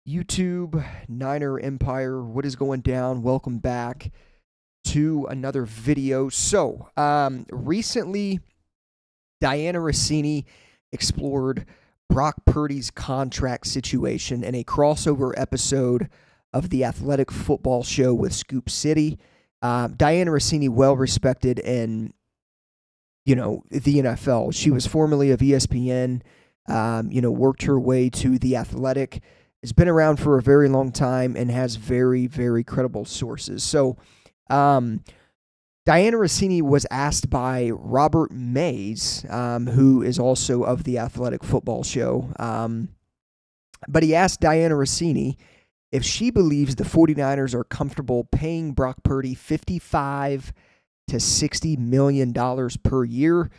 YouTube, Niner Empire, what is going down? Welcome back to another video. Recently, Diana Rossini explored Brock Purdy's contract situation in a crossover episode of the Athletic Football Show with Scoop City. Diana Rossini, well respected in the NFL. She was formerly of ESPN. Worked her way to the Athletic. Has been around for a very long time and has very, very credible sources. Um, Diana Rossini was asked by Robert Mays, who is also of the Athletic Football Show, but he asked Diana Rossini if she believes the 49ers are comfortable paying Brock Purdy $55 to $60 million per year.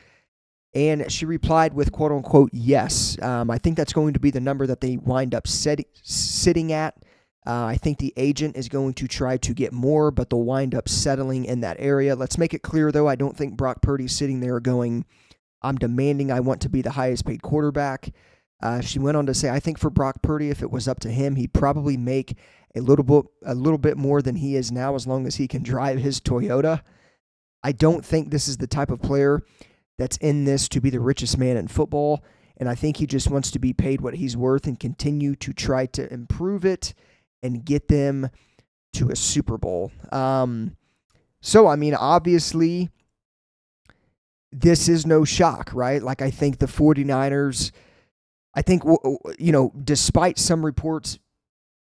And she replied with, quote unquote, yes. I think that's going to be the number that they wind up sitting at. I think the agent is going to try to get more, but they'll wind up settling in that area. Let's make it clear, though, I don't think Brock Purdy's sitting there going, I'm demanding I want to be the highest paid quarterback. She went on to say, I think for Brock Purdy, if it was up to him, he'd probably make a little bit more than he is now as long as he can drive his Toyota. I don't think this is the type of player that's in this to be the richest man in football, and I think he just wants to be paid what he's worth and continue to try to improve it and get them to a Super Bowl. Obviously, this is no shock, right? Like, I think the 49ers, despite some reports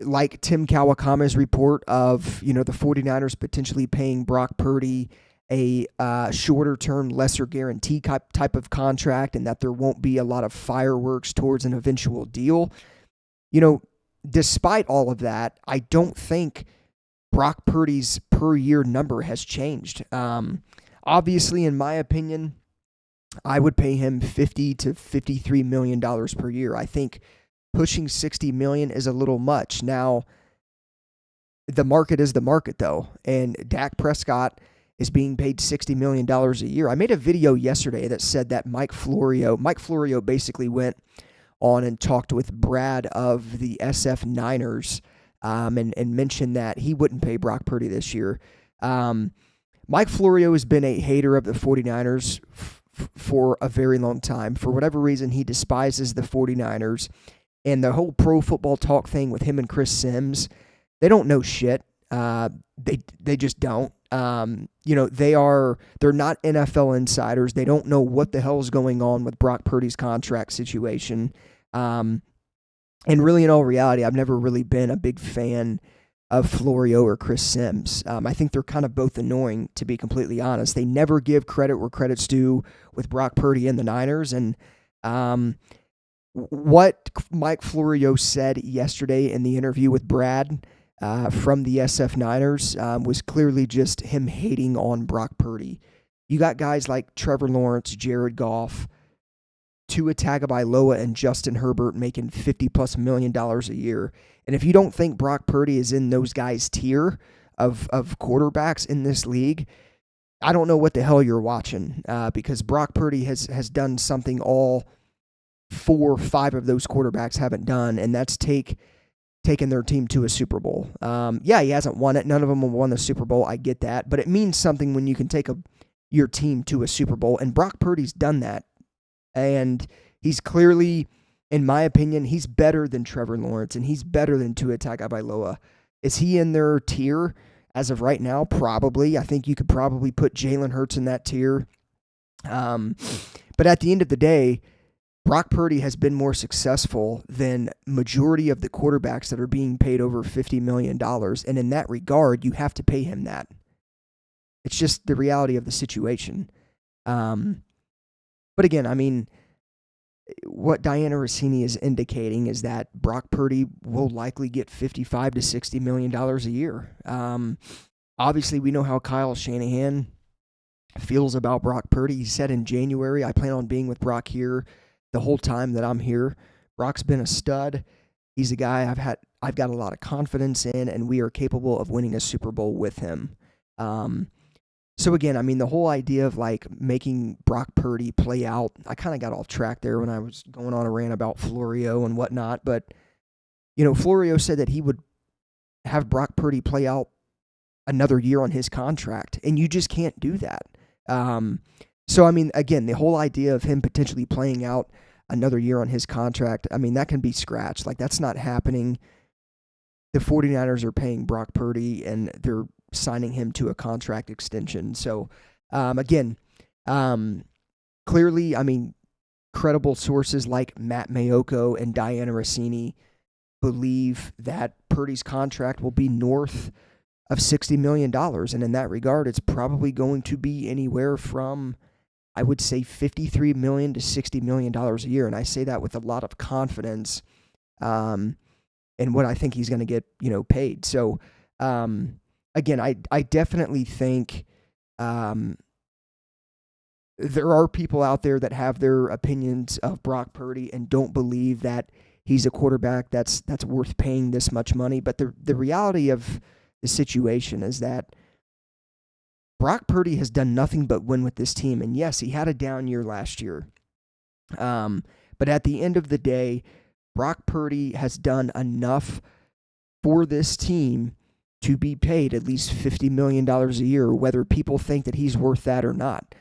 like Tim Kawakama's report of, the 49ers potentially paying Brock Purdy a shorter-term, lesser guarantee type of contract, and that there won't be a lot of fireworks towards an eventual deal. Despite all of that, I don't think Brock Purdy's per-year number has changed. Obviously, in my opinion, I would pay him $50 to $53 million per year. I think pushing $60 million is a little much. Now, the market is the market, though, and Dak Prescott is being paid $60 million a year. I made a video yesterday that said that Mike Florio basically went on and talked with Brad of the SF Niners and mentioned that he wouldn't pay Brock Purdy this year. Mike Florio has been a hater of the 49ers for a very long time. For whatever reason, he despises the 49ers. And the whole pro football talk thing with him and Chris Sims, they don't know shit. They just don't. They're not NFL insiders. They don't know what the hell is going on with Brock Purdy's contract situation. And really, in all reality, I've never really been a big fan of Florio or Chris Sims. I think they're kind of both annoying, to be completely honest. They never give credit where credit's due with Brock Purdy and the Niners. And what Mike Florio said yesterday in the interview with Brad from the SF Niners was clearly just him hating on Brock Purdy. You got guys like Trevor Lawrence, Jared Goff, Tua Tagovailoa, and Justin Herbert making $50+ million a year. And if you don't think Brock Purdy is in those guys' tier of quarterbacks in this league, I don't know what the hell you're watching, because Brock Purdy has done something all 4 or 5 of those quarterbacks haven't done, and that's taken their team to a Super Bowl. He hasn't won it. None of them have won the Super Bowl. I get that. But it means something when you can take your team to a Super Bowl, and Brock Purdy's done that. And he's clearly, in my opinion, he's better than Trevor Lawrence, and he's better than Tua Tagovailoa. Is he in their tier as of right now? Probably. I think you could probably put Jalen Hurts in that tier. But at the end of the day, Brock Purdy has been more successful than majority of the quarterbacks that are being paid over $50 million. And in that regard, you have to pay him that. It's just the reality of the situation. But again, what Diana Rossini is indicating is that Brock Purdy will likely get $55 to $60 million a year. Obviously, we know how Kyle Shanahan feels about Brock Purdy. He said in January, I plan on being with Brock here the whole time that I'm here. Brock's been a stud. He's a guy I've got a lot of confidence in, and we are capable of winning a Super Bowl with him. So again, the whole idea of like making Brock Purdy play out, I kind of got off track there when I was going on a rant about Florio and whatnot, but Florio said that he would have Brock Purdy play out another year on his contract, and you just can't do that. So, I mean, again, the whole idea of him potentially playing out another year on his contract, I mean, that can be scratched. Like, that's not happening. The 49ers are paying Brock Purdy, and they're signing him to a contract extension. So, again, clearly, I mean, credible sources like Matt Mayoko and Diana Rossini believe that Purdy's contract will be north of $60 million. And in that regard, it's probably going to be anywhere from, I would say, $53 million to $60 million a year. And I say that with a lot of confidence in what I think he's going to get, paid. So, again, I definitely think there are people out there that have their opinions of Brock Purdy and don't believe that he's a quarterback that's worth paying this much money. But the reality of the situation is that Brock Purdy has done nothing but win with this team. And yes, he had a down year last year. But at the end of the day, Brock Purdy has done enough for this team to be paid at least $50 million a year, whether people think that he's worth that or not.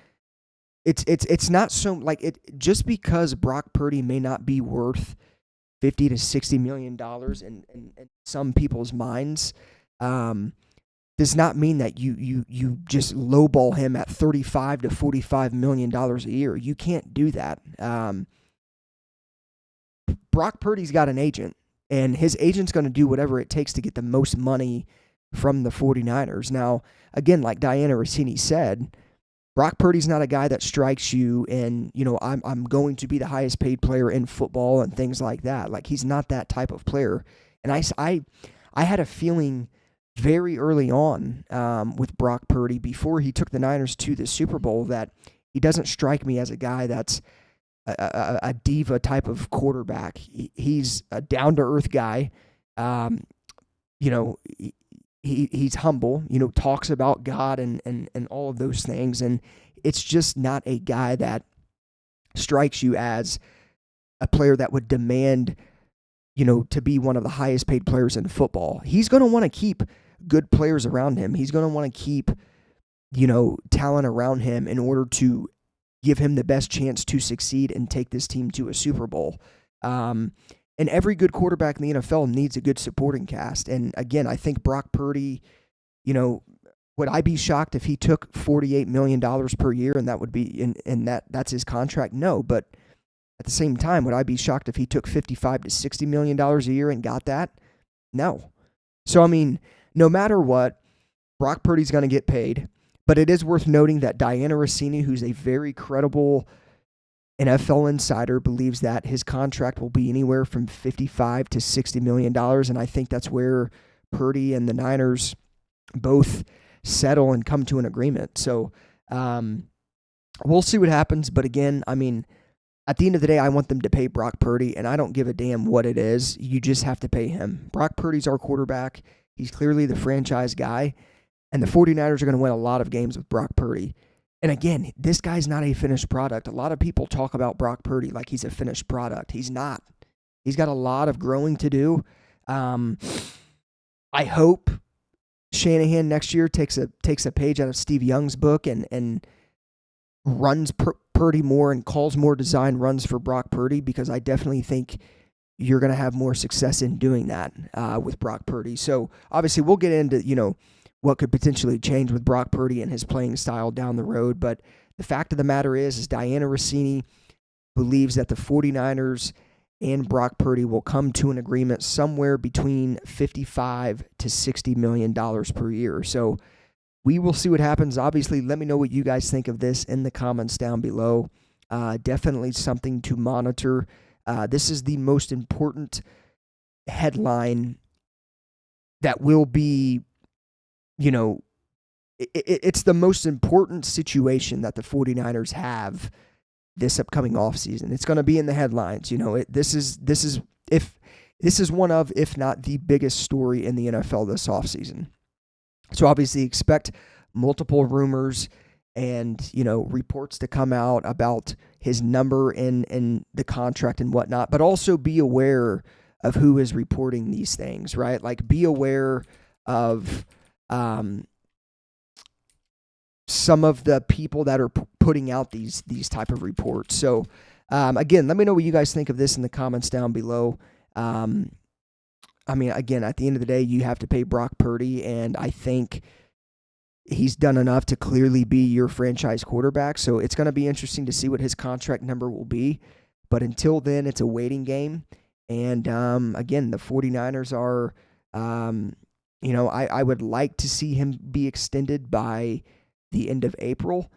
It's not so like it just because Brock Purdy may not be worth $50 to $60 million in some people's minds, does not mean that you just lowball him at $35 to $45 million a year. You can't do that. Brock Purdy's got an agent, and his agent's going to do whatever it takes to get the most money from the 49ers. Now, again, like Diana Rossini said, Brock Purdy's not a guy that strikes you and, I'm going to be the highest paid player in football and things like that. Like, he's not that type of player. And I had a feeling very early on with Brock Purdy before he took the Niners to the Super Bowl that he doesn't strike me as a guy that's a diva type of quarterback. He's a down-to-earth guy. He's humble, talks about God and all of those things. And it's just not a guy that strikes you as a player that would demand, to be one of the highest paid players in football. He's going to want to keep good players around him. He's going to want to keep, talent around him in order to give him the best chance to succeed and take this team to a Super Bowl. And every good quarterback in the NFL needs a good supporting cast. And again, I think Brock Purdy, would I be shocked if he took $48 million per year and that would be that's his contract? No, but at the same time, would I be shocked if he took $55 to $60 million a year and got that? No. So, I mean, no matter what, Brock Purdy's going to get paid. But it is worth noting that Diana Rossini, who's a very credible NFL insider, believes that his contract will be anywhere from $55 to $60 million. And I think that's where Purdy and the Niners both settle and come to an agreement. So we'll see what happens. But again, I mean, at the end of the day, I want them to pay Brock Purdy, and I don't give a damn what it is. You just have to pay him. Brock Purdy's our quarterback. He's clearly the franchise guy. And the 49ers are going to win a lot of games with Brock Purdy. And again, this guy's not a finished product. A lot of people talk about Brock Purdy like he's a finished product. He's not. He's got a lot of growing to do. I hope Shanahan next year takes a page out of Steve Young's book and runs Purdy more and calls more design runs for Brock Purdy, because I definitely think you're going to have more success in doing that with Brock Purdy. So obviously we'll get into, what could potentially change with Brock Purdy and his playing style down the road. But the fact of the matter is Diana Rossini believes that the 49ers and Brock Purdy will come to an agreement somewhere between $55 to $60 million per year. So we will see what happens. Obviously, let me know what you guys think of this in the comments down below. Definitely something to monitor. This is the most important headline that will be, it's the most important situation that the 49ers have this upcoming offseason. It's going to be in the headlines. This is one of, if not the biggest story in the NFL this offseason. So obviously expect multiple rumors and, reports to come out about his number in the contract and whatnot, but also be aware of who is reporting these things, right? Like, be aware of some of the people that are putting out these type of reports. So again, let me know what you guys think of this in the comments down below. I mean, again, at the end of the day, you have to pay Brock Purdy, and I think he's done enough to clearly be your franchise quarterback. So it's going to be interesting to see what his contract number will be. But until then, it's a waiting game. And again, the 49ers are, I would like to see him be extended by the end of April.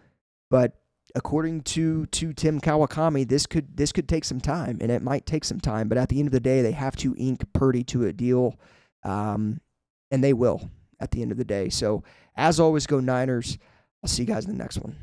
But according to Tim Kawakami, this could take some time, and it might take some time. But at the end of the day, they have to ink Purdy to a deal, and they will at the end of the day. So as always, go Niners. I'll see you guys in the next one.